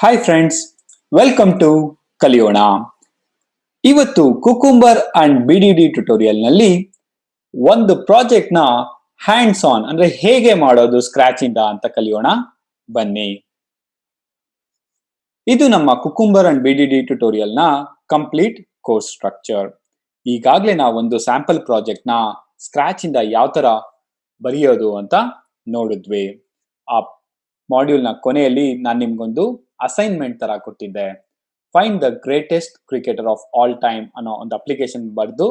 Hi friends, welcome to ಕಲಿಯೋಣ. ಇವತ್ತು cucumber and BDD tutorial ನಲ್ಲಿ ಒಂದು ಪ್ರಾಜೆಕ್ಟ್ ನ ಹ್ಯಾಂಡ್ಸ್ ಆನ್ ಅಂದ್ರೆ ಹೇಗೆ ಮಾಡೋದು ಸ್ಕ್ರಾಚ್ ಇಂದ ಅಂತ ಕಲಿಯೋಣ ಬನ್ನಿ. ಇದು ನಮ್ಮ ಕುಕುಂಬರ್ ಅಂಡ್ BDD ಟ್ಯುಟೋರಿಯಲ್ ನ ಕಂಪ್ಲೀಟ್ ಕೋರ್ಸ್ ಸ್ಟ್ರಕ್ಚರ್. ಈಗಾಗಲೇ ನಾವು ಒಂದು ಸ್ಯಾಂಪಲ್ ಪ್ರಾಜೆಕ್ಟ್ ನ ಸ್ಕ್ರಾಚ್ ಇಂದ ಯಾವ ತರ ಬರೆಯೋದು ಅಂತ ನೋಡಿದ್ವಿ. ಆ ಮಾಡ್ಯೂಲ್ ನ ಕೊನೆಯಲ್ಲಿ ನಾನು ನಿಮ್ಗೊಂದು ಅಸೈನ್ಮೆಂಟ್ ತರ ಕೊಟ್ಟಿದ್ದೆ. Find the greatest cricketer of all time ಅನ್ನೋ ಒಂದು ಅಪ್ಲಿಕೇಶನ್ ಬರೆದು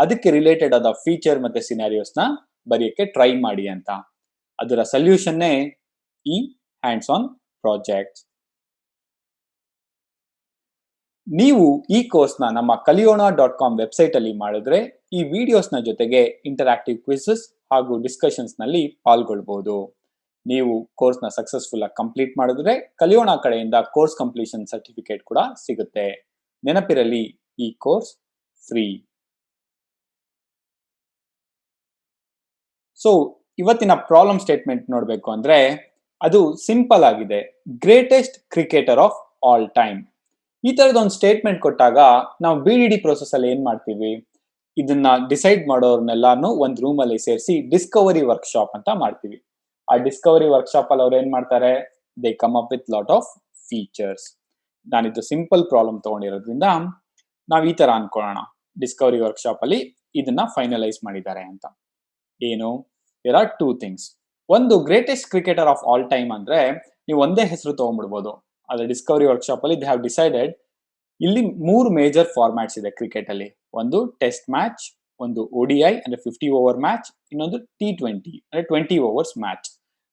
ಅದಕ್ಕೆ ರಿಲೇಟೆಡ್ ಆದ ಫೀಚರ್ ಮತ್ತೆ ಸಿನಾರಿಯೋಸ್ ನ ಬರೆಯಕ್ಕೆ ಟ್ರೈ ಮಾಡಿ ಅಂತ. ಅದರ ಸೊಲ್ಯೂಷನ್ನೇ ಈ ಹ್ಯಾಂಡ್ಸ್ ಆನ್ ಪ್ರಾಜೆಕ್ಟ್. ನೀವು ಈ ಕೋರ್ಸ್ ನ ನಮ್ಮ kaliyona.com ವೆಬ್ಸೈಟ್ ಅಲ್ಲಿ ಮಾಡಿದ್ರೆ ಈ ವಿಡಿಯೋಸ್ ನ ಜೊತೆಗೆ ಇಂಟರಾಕ್ಟಿವ್ ಕ್ವಿಜಸ್ ಹಾಗೂ ಡಿಸ್ಕಷನ್ಸ್ ನಲ್ಲಿ ಪಾಲ್ಗೊಳ್ಬಹುದು. ನೀವು ಕೋರ್ಸ್ ನ ಸಕ್ಸಸ್ಫುಲ್ ಆಗಿ ಕಂಪ್ಲೀಟ್ ಮಾಡಿದ್ರೆ ಕಲಿಯೋಣ ಕಡೆಯಿಂದ ಕೋರ್ಸ್ ಕಂಪ್ಲೀಷನ್ ಸರ್ಟಿಫಿಕೇಟ್ ಕೂಡ ಸಿಗುತ್ತೆ. ನೆನಪಿರಲಿ, ಈ ಕೋರ್ಸ್ ಫ್ರೀ. ಸೊ ಇವತ್ತಿನ ಪ್ರಾಬ್ಲಮ್ ಸ್ಟೇಟ್ಮೆಂಟ್ ನೋಡ್ಬೇಕು ಅಂದ್ರೆ ಅದು ಸಿಂಪಲ್ ಆಗಿದೆ. Greatest cricketer of all time. ಈ ತರದ ಒಂದು ಸ್ಟೇಟ್ಮೆಂಟ್ ಕೊಟ್ಟಾಗ ನಾವು BDD ಪ್ರೋಸೆಸ್ ಅಲ್ಲಿ ಏನ್ ಮಾಡ್ತೀವಿ, ಇದನ್ನ ಡಿಸೈಡ್ ಮಾಡೋರ್ನೆಲ್ಲಾನು ಒಂದ್ ರೂಮ್ ಅಲ್ಲಿ ಸೇರಿಸಿ ಡಿಸ್ಕವರಿ ವರ್ಕ್ಶಾಪ್ ಅಂತ ಮಾಡ್ತೀವಿ. ಆ ಡಿಸ್ಕವರಿ ವರ್ಕ್ಶಾಪ್ ಅಲ್ಲಿ ಅವ್ರು ಏನ್ ಮಾಡ್ತಾರೆ, they come up with lot of features. ನಾನಿದು ಸಿಂಪಲ್ ಪ್ರಾಬ್ಲಮ್ ತಗೊಂಡಿರೋದ್ರಿಂದ ನಾವ್ ಈ ತರ ಅನ್ಕೊಳ್ಳೋಣ, ಡಿಸ್ಕವರಿ ವರ್ಕ್ಶಾಪ್ ಅಲ್ಲಿ ಇದನ್ನ ಫೈನಲೈಸ್ ಮಾಡಿದ್ದಾರೆ ಅಂತ. ಏನು, ದೇರ್ ಆರ್ ಟೂ ಥಿಂಗ್ಸ್. ಒಂದು, greatest cricketer of all time ಅಂದ್ರೆ ನೀವು ಒಂದೇ ಹೆಸರು ತಗೊಂಡ್ಬಿಡ್ಬೋದು. ಆದ್ರೆ ಡಿಸ್ಕವರಿ ವರ್ಕ್ಶಾಪ್ ಅಲ್ಲಿ ದೇ ಹ್ಯಾವ್ ಡಿಸೈಡೆಡ್ ಇಲ್ಲಿ 3 ಮೇಜರ್ ಫಾರ್ಮ್ಯಾಟ್ಸ್ ಇದೆ ಕ್ರಿಕೆಟ್ ಅಲ್ಲಿ. ಒಂದು ಟೆಸ್ಟ್ ಮ್ಯಾಚ್, ಒಂದು ODI ಅಂದ್ರೆ 50 ಓವರ್ ಮ್ಯಾಚ್, ಇನ್ನೊಂದು T20 ಅಂದ್ರೆ 20 ಓವರ್ಸ್ ಮ್ಯಾಚ್.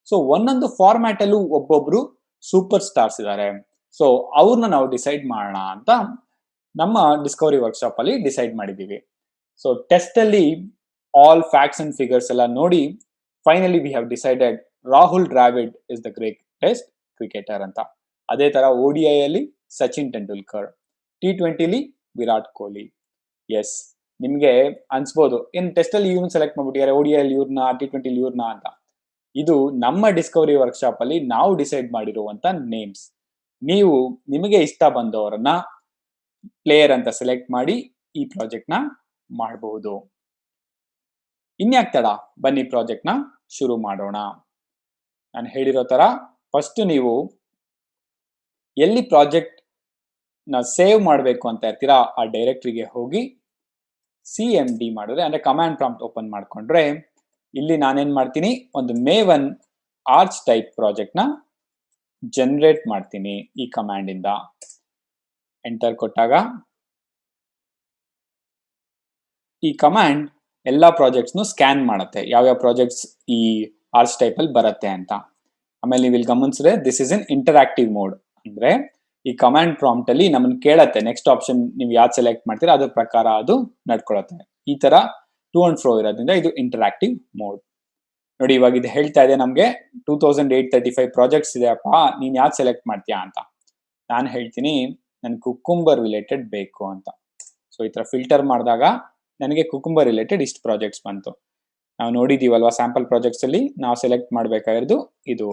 ಸೊ ಒಂದೊಂದು ಫಾರ್ಮ್ಯಾಟ್ ಅಲ್ಲೂ ಒಬ್ಬೊಬ್ರು ಸೂಪರ್ ಸ್ಟಾರ್ಸ್ ಇದ್ದಾರೆ. ಸೊ ಅವ್ರನ್ನ ನಾವು ಡಿಸೈಡ್ ಮಾಡೋಣ ಅಂತ ನಮ್ಮ ಡಿಸ್ಕವರಿ ವರ್ಕ್ಶಾಪ್ ಅಲ್ಲಿ ಡಿಸೈಡ್ ಮಾಡಿದೀವಿ. ಸೊ ಟೆಸ್ಟ್ ಅಲ್ಲಿ ಆಲ್ ಫ್ಯಾಕ್ಟ್ಸ್ ಅಂಡ್ ಫಿಗರ್ಸ್ ಎಲ್ಲ ನೋಡಿ finally we have decided Rahul Dravid is the greatest cricketer ಅಂತ. ಅದೇ ತರ ODI ಅಲ್ಲಿ ಸಚಿನ್ ತೆಂಡೂಲ್ಕರ್, T20ಲಿ ವಿರಾಟ್ ಕೊಹ್ಲಿ. ಎಸ್, ನಿಮ್ಗೆ ಅನ್ಸ್ಬೋದು ಏನ್ ಟೆಸ್ಟ್ ಅಲ್ಲಿ ಇವ್ರನ್ನ ಸೆಲೆಕ್ಟ್ ಮಾಡ್ಬಿಟ್ಟಿದ್ದಾರೆ, ODI ಅಲ್ಲಿ ಇವ್ರನ್ನ, T20ಲಿ ಇವ್ರನ್ನ ಅಂತ. ಇದು ನಮ್ಮ ಡಿಸ್ಕವರಿ ವರ್ಕ್ಶಾಪ್ ಅಲ್ಲಿ ನಾವು ಡಿಸೈಡ್ ಮಾಡಿರುವಂತ ನೇಮ್ಸ್. ನೀವು ನಿಮಗೆ ಇಷ್ಟ ಬಂದವರನ್ನ ಪ್ಲೇಯರ್ ಅಂತ ಸೆಲೆಕ್ಟ್ ಮಾಡಿ ಈ ಪ್ರಾಜೆಕ್ಟ್ ನ ಮಾಡಬಹುದು. ಇನ್ಯಾಕ್ ತಡ, ಬನ್ನಿ ಪ್ರಾಜೆಕ್ಟ್ ನ ಶುರು ಮಾಡೋಣ. ನಾನು ಹೇಳಿರೋ ತರ ಫಸ್ಟ್ ನೀವು ಎಲ್ಲಿ ಪ್ರಾಜೆಕ್ಟ್ ನ ಸೇವ್ ಮಾಡಬೇಕು ಅಂತ ಇರ್ತೀರಾ ಆ ಡೈರೆಕ್ಟರಿಗೆ ಹೋಗಿ CMD ಮಾಡಿದ್ರೆ ಅಂದ್ರೆ ಕಮಾಂಡ್ ಪ್ರಾಂಪ್ಟ್ ಓಪನ್ ಮಾಡ್ಕೊಂಡ್ರೆ ಇಲ್ಲಿ ನಾನೇನ್ ಮಾಡ್ತೀನಿ, ಒಂದು ಮೇವನ್ ಆರ್ಚ್ ಟೈಪ್ ಪ್ರಾಜೆಕ್ಟ್ ನ ಜನರೇಟ್ ಮಾಡ್ತೀನಿ ಈ ಕಮಾಂಡ್ ಇಂದ. ಎಂಟರ್ ಕೊಟ್ಟಾಗ ಈ ಕಮಾಂಡ್ ಎಲ್ಲಾ ಪ್ರಾಜೆಕ್ಟ್ಸ್ ಸ್ಕ್ಯಾನ್ ಮಾಡುತ್ತೆ, ಯಾವ್ಯಾವ ಪ್ರಾಜೆಕ್ಟ್ಸ್ ಈ ಆರ್ಚ್ ಟೈಪ್ ಅಲ್ಲಿ ಬರುತ್ತೆ ಅಂತ. ಆಮೇಲೆ ನೀವು ಇಲ್ಲಿ ಗಮನಿಸಿದ್ರೆ this is in interactive mode. ಅಂದ್ರೆ ಈ ಕಮಾಂಡ್ ಪ್ರಾಂಪ್ಟ್ ಅಲ್ಲಿ ನಮ್ಮನ್ನ ಕೇಳತ್ತೆ ನೆಕ್ಸ್ಟ್ ಆಪ್ಷನ್ ನೀವು ಯಾವ್ದು ಸೆಲೆಕ್ಟ್ ಮಾಡ್ತೀರಾ ಅದ್ರ ಪ್ರಕಾರ ಅದು ನಡ್ಕೊಳತ್ತೆ. ಈ ತರ ಟು ಅಂಡ್ ಫ್ರೋ ಇರೋದ್ರಿಂದ ಇದು ಇಂಟರಾಕ್ಟಿವ್ ಮೋಡ್. ನೋಡಿ, ಇವಾಗ ಇದು ಹೇಳ್ತಾ ಇದೆ ನಮ್ಗೆ 2835 ಪ್ರಾಜೆಕ್ಟ್ಸ್ ಇದೆ ಅಪ್ಪ, ನೀನ್ ಯಾವ್ದು ಸೆಲೆಕ್ಟ್ ಮಾಡ್ತೀಯಾ ಅಂತ. ನಾನು ಹೇಳ್ತೀನಿ ನನ್ ಕುಕುಂಬರ್ ರಿಲೇಟೆಡ್ ಬೇಕು ಅಂತ. ಸೊ ಈ ತರ ಫಿಲ್ಟರ್ ಮಾಡಿದಾಗ ನನಗೆ ಕುಕುಂಬರ್ ರಿಲೇಟೆಡ್ ಇಷ್ಟು ಪ್ರಾಜೆಕ್ಟ್ಸ್ ಬಂತು. ನಾವು ನೋಡಿದೀವಲ್ವಾ ಸ್ಯಾಂಪಲ್ ಪ್ರಾಜೆಕ್ಟ್ಸ್ ಅಲ್ಲಿ ನಾವು ಸೆಲೆಕ್ಟ್ ಮಾಡ್ಬೇಕಾಗಿರೋದು ಇದು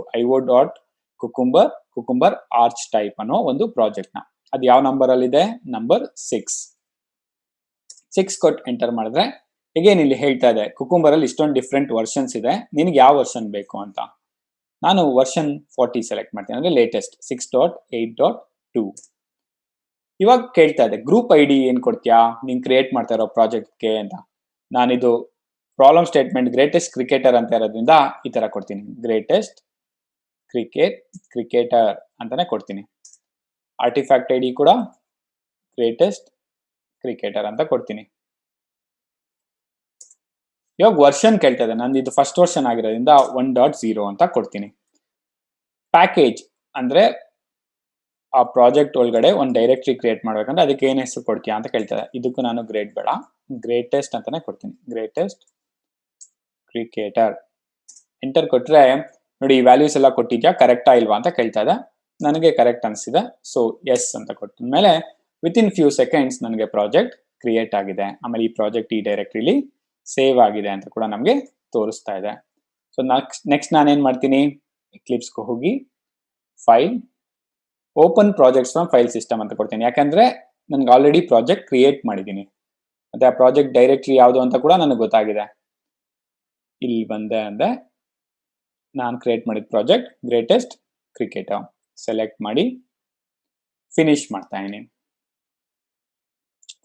ಕುಕುಂಬರ್ ಆರ್ಚ್ ಟೈಪ್ ಅನ್ನೋ ಒಂದು ಪ್ರಾಜೆಕ್ಟ್ ನ. ಅದು ಯಾವ ನಂಬರ್ ಅಲ್ಲಿ ಇದೆ, ನಂಬರ್ 6 ಕೊಟ್ಟು ಎಂಟರ್ ಮಾಡಿದ್ರೆ ಅಗೇನ್ ಇಲ್ಲಿ ಹೇಳ್ತಾ ಇದೆ ಕುಕುಂಬರ್ ಅಲ್ಲಿ ಇಷ್ಟೊಂದು ಡಿಫ್ರೆಂಟ್ ವರ್ಷನ್ಸ್ ಇದೆ, ನಿನ್ಗೆ ಯಾವ ವರ್ಷನ್ ಬೇಕು ಅಂತ. ನಾನು ವರ್ಷನ್ 40 ಸೆಲೆಕ್ಟ್ ಮಾಡ್ತೀನಿ, ಅಂದ್ರೆ ಲೇಟೆಸ್ಟ್ 6.8.2. ಇವಾಗ ಕೇಳ್ತಾ ಇದೆ ಗ್ರೂಪ್ ID ಏನ್ ಕೊಡ್ತೀಯಾ ನೀನ್ ಕ್ರಿಯೇಟ್ ಮಾಡ್ತಾ ಇರೋ ಪ್ರಾಜೆಕ್ಟ್ಗೆ ಅಂತ. ನಾನಿದು ಪ್ರಾಬ್ಲಮ್ ಸ್ಟೇಟ್ಮೆಂಟ್ ಗ್ರೇಟೆಸ್ಟ್ ಕ್ರಿಕೆಟರ್ ಅಂತ ಇರೋದ್ರಿಂದ ಈ ತರ ಕೊಡ್ತೀನಿ, ಗ್ರೇಟೆಸ್ಟ್ ಕ್ರಿಕೆಟರ್ ಅಂತಾನೆ ಕೊಡ್ತೀನಿ. ಆರ್ಟಿಫ್ಯಾಕ್ಟ್ ID ಕೂಡ ಗ್ರೇಟೆಸ್ಟ್ ಕ್ರಿಕೆಟರ್ ಅಂತ ಕೊಡ್ತೀನಿ. ಇವಾಗ ವರ್ಷನ್ ಕೇಳ್ತಾ ಇದೆ, ನಂದು ಇದು ಫಸ್ಟ್ ವರ್ಷನ್ ಆಗಿರೋದ್ರಿಂದ 1.0 ಅಂತ ಕೊಡ್ತೀನಿ. ಪ್ಯಾಕೇಜ್ ಅಂದ್ರೆ ಆ ಪ್ರಾಜೆಕ್ಟ್ ಒಳಗಡೆ ಒಂದು ಡೈರೆಕ್ಟರಿ ಕ್ರಿಯೇಟ್ ಮಾಡ್ಬೇಕಂದ್ರೆ ಅದಕ್ಕೆ ಏನ್ ಹೆಸರು ಕೊಡ್ತೀಯಾ ಅಂತ ಕೇಳ್ತಾರೆ. ಇದಕ್ಕೂ ನಾನು ಗ್ರೇಟ್ ಬೇಡ, ಗ್ರೇಟೆಸ್ಟ್ ಅಂತಾನೆ ಕೊಡ್ತೀನಿ, ಗ್ರೇಟೆಸ್ಟ್ ಕ್ರಿಕೆಟರ್. ಎಂಟರ್ ಕೊಟ್ರೆ ನೋಡಿ ಈ ವ್ಯಾಲ್ಯೂಸ್ ಎಲ್ಲ ಕೊಟ್ಟಿದ್ಯಾ, ಕರೆಕ್ಟಾ ಇಲ್ವಾ ಅಂತ ಕೇಳ್ತಾ ಇದೆ. ನನಗೆ ಕರೆಕ್ಟ್ ಅನಿಸಿದೆ, ಸೊ ಎಸ್ ಅಂತ ಕೊಟ್ಟಿದ ಮೇಲೆ ವಿತಿನ್ ಫ್ಯೂ ಸೆಕೆಂಡ್ಸ್ ನನಗೆ ಪ್ರಾಜೆಕ್ಟ್ ಕ್ರಿಯೇಟ್ ಆಗಿದೆ. ಆಮೇಲೆ ಈ ಪ್ರಾಜೆಕ್ಟ್ ಈ ಡೈರೆಕ್ಟರಿಲಿ ಸೇವ್ ಆಗಿದೆ ಅಂತ ಕೂಡ ನಮಗೆ ತೋರಿಸ್ತಾ ಇದೆ. ಸೊ ನೆಕ್ಸ್ಟ್ ನಾನೇನ್ ಮಾಡ್ತೀನಿ, ಎಕ್ಲಿಪ್ಸ್ಗೆ ಹೋಗಿ file, open projects from file system ಅಂತ ಕೊಡ್ತೀನಿ, ಯಾಕಂದ್ರೆ ನನಗೆ ಆಲ್ರೆಡಿ ಪ್ರಾಜೆಕ್ಟ್ ಕ್ರಿಯೇಟ್ ಮಾಡಿದ್ದೀನಿ ಮತ್ತೆ ಆ ಪ್ರಾಜೆಕ್ಟ್ ಡೈರೆಕ್ಟ್ಲಿ ಯಾವುದು ಅಂತ ಕೂಡ ನನಗೆ ಗೊತ್ತಾಗಿದೆ. ಇಲ್ಲಿ ಬಂದೆ ಅಂದ್ರೆ ನಾನು ಕ್ರಿಯೇಟ್ ಮಾಡಿದ ಪ್ರಾಜೆಕ್ಟ್ ಗ್ರೇಟೆಸ್ಟ್ ಕ್ರಿಕೆಟರ್ ಸೆಲೆಕ್ಟ್ ಮಾಡಿ ಫಿನಿಶ್ ಮಾಡ್ತಾ ಇದೀನಿ.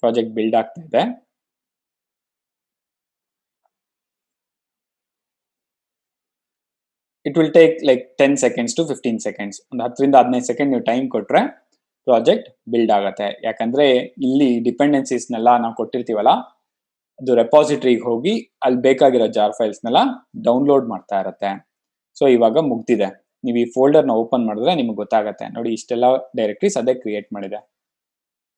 ಪ್ರಾಜೆಕ್ಟ್ ಬಿಲ್ಡ್ ಆಗ್ತಾ ಇದೆ. It will take like 10 seconds to 15 seconds. ಒಂದು 10 ರಿಂದ 15 ಸೆಕೆಂಡ್ ನೀವು ಟೈಮ್ ಕೊಟ್ರೆ ಪ್ರಾಜೆಕ್ಟ್ ಬಿಲ್ಡ್ ಆಗುತ್ತೆ. ಯಾಕಂದ್ರೆ ಇಲ್ಲಿ ಡಿಪೆಂಡೆನ್ಸೀಸ್ನೆಲ್ಲ ನಾವು ಕೊಟ್ಟಿರ್ತೀವಲ್ಲ, ಅದು ರೆಪಾಸಿಟರಿಗೆ ಹೋಗಿ ಅಲ್ಲಿ ಬೇಕಾಗಿರೋ ಜಾರ್ ಫೈಲ್ಸ್ನೆಲ್ಲ ಡೌನ್ಲೋಡ್ ಮಾಡ್ತಾ ಇರುತ್ತೆ. ಸೊ ಇವಾಗ ಮುಗ್ದಿದೆ. ನೀವು ಈ ಫೋಲ್ಡರ್ನ ಓಪನ್ ಮಾಡಿದ್ರೆ ನಿಮ್ಗೆ ಗೊತ್ತಾಗುತ್ತೆ. ನೋಡಿ, ಇಷ್ಟೆಲ್ಲ ಡೈರೆಕ್ಟರೀಸ್ ಅದೇ ಕ್ರಿಯೇಟ್ ಮಾಡಿದೆ.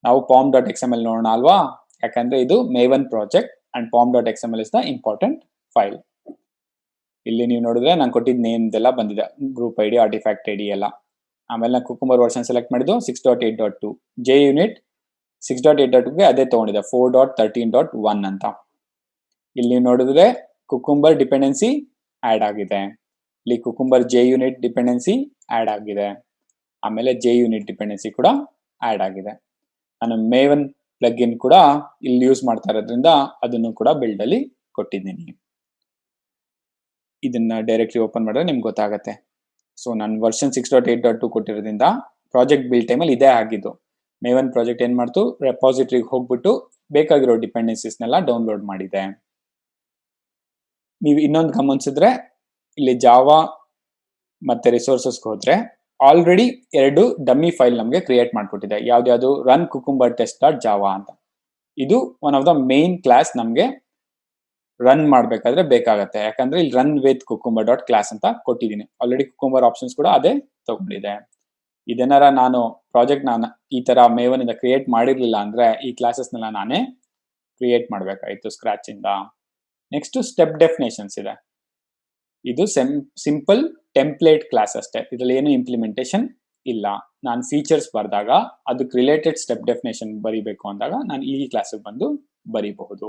ನಾವು pom.xml ನೋಡೋಣ ಅಲ್ವಾ, ಯಾಕಂದ್ರೆ ಇದು Maven project and pom.xml is the important file. ಇಲ್ಲಿ ನೀವು ನೋಡಿದ್ರೆ ನಾನು ಕೊಟ್ಟಿದ್ದ ನೇಮ್ದೆಲ್ಲ ಬಂದಿದೆ, ಗ್ರೂಪ್ ಐಡಿ, ಆರ್ಟಿಫ್ಯಾಕ್ಟ್ ಐಡಿ ಎಲ್ಲ. ಆಮೇಲೆ ನಾನು ಕುಕುಂಬರ್ ವರ್ಷನ್ ಸೆಲೆಕ್ಟ್ ಮಾಡಿದ್ದು 6.8.2, JUnit 6.8.2ಗೆ ಅದೇ ತಗೊಂಡಿದೆ 4.13.1 ಅಂತ. ಇಲ್ಲಿ ನೀವು ನೋಡಿದ್ರೆ ಕುಕುಂಬರ್ ಡಿಪೆಂಡೆನ್ಸಿ ಆಡ್ ಆಗಿದೆ, ಇಲ್ಲಿ ಕುಕುಂಬರ್ JUnit ಡಿಪೆಂಡೆನ್ಸಿ ಆಡ್ ಆಗಿದೆ, ಆಮೇಲೆ JUnit ಡಿಪೆಂಡೆನ್ಸಿ ಕೂಡ ಆಡ್ ಆಗಿದೆ. ನಾನು ಮೇವನ್ ಪ್ಲಗ್ಇನ್ ಕೂಡ ಇಲ್ಲಿ ಯೂಸ್ ಮಾಡ್ತಾ ಇರೋದ್ರಿಂದ ಅದನ್ನು ಕೂಡ ಬಿಲ್ಡ್ ಅಲ್ಲಿ ಕೊಟ್ಟಿದ್ದೀನಿ. ಇದನ್ನ ಡೈರೆಕ್ಟ್ಲಿ ಓಪನ್ ಮಾಡಿದ್ರೆ ನಿಮ್ಗೆ ಗೊತ್ತಾಗುತ್ತೆ. ಸೊ ನಾನು ವರ್ಷನ್ 6.8.2 ಕೊಟ್ಟಿರೋದ್ರಿಂದ ಪ್ರಾಜೆಕ್ಟ್ ಬಿಲ್ಡ್ ಟೈಮಲ್ಲಿ ಇದೇ ಆಗಿದ್ದು. ಮೇವನ್ ಪ್ರಾಜೆಕ್ಟ್ ಏನ್ ಮಾಡ್ತು, ರೆಪಾಸಿಟರಿಗೆ ಹೋಗ್ಬಿಟ್ಟು ಬೇಕಾಗಿರೋ ಡಿಪೆಂಡೆನ್ಸೀಸ್ನೆಲ್ಲ ಡೌನ್ಲೋಡ್ ಮಾಡಿದೆ. ನೀವು ಇನ್ನೊಂದು ಗಮನಿಸಿದ್ರೆ ಇಲ್ಲಿ ಜಾವಾ ಮತ್ತೆ ರಿಸೋರ್ಸಸ್ಗೆ ಹೋದ್ರೆ ಆಲ್ರೆಡಿ 2 ಡಮ್ಮಿ ಫೈಲ್ ನಮಗೆ ಕ್ರಿಯೇಟ್ ಮಾಡ್ಕೊಟ್ಟಿದೆ. ಯಾವ್ದು run cucumber test dot Java ಅಂತ. ಇದು one of the main clause ನಮಗೆ ರನ್ ಮಾಡಬೇಕಾದ್ರೆ ಬೇಕಾಗತ್ತೆ, ಯಾಕಂದ್ರೆ ಇಲ್ಲಿ run with cucumber dot class ಅಂತ ಕೊಟ್ಟಿದ್ದೀನಿ. ಆಲ್ರೆಡಿ ಕುಕುಂಬರ್ ಆಪ್ಷನ್ಸ್ ಕೂಡ ಅದೇ ತಗೊಂಡಿದೆ. ಇದನ್ನಾರ ನಾನು ಪ್ರಾಜೆಕ್ಟ್ ನಾನು ಈ ತರ ಮೇವನ್ ಇಂದ ಕ್ರಿಯೇಟ್ ಮಾಡಿರ್ಲಿಲ್ಲ ಅಂದ್ರೆ ಈ ಕ್ಲಾಸಸ್ನೆಲ್ಲ ನಾನೇ ಕ್ರಿಯೇಟ್ ಮಾಡಬೇಕಾಯ್ತು ಸ್ಕ್ರಾಚ್ ಇಂದ. ನೆಕ್ಸ್ಟ್ ಸ್ಟೆಪ್ ಡೆಫಿನೇಷನ್ಸ್ ಇದೆ. ಇದು ಸಿಂಪಲ್ ಟೆಂಪ್ಲೇಟ್ ಕ್ಲಾಸ್ ಅಷ್ಟೇ, ಇದರಲ್ಲಿ ಏನು ಇಂಪ್ಲಿಮೆಂಟೇಷನ್ ಇಲ್ಲ. ನಾನು ಫೀಚರ್ಸ್ ಬರೆದಾಗ ಅದಕ್ಕೆ ರಿಲೇಟೆಡ್ ಸ್ಟೆಪ್ ಡೆಫಿನೇಷನ್ ಬರಿಬೇಕು ಅಂದಾಗ ನಾನು ಈ ಕ್ಲಾಸಿಗೆ ಬಂದು ಬರೀಬಹುದು.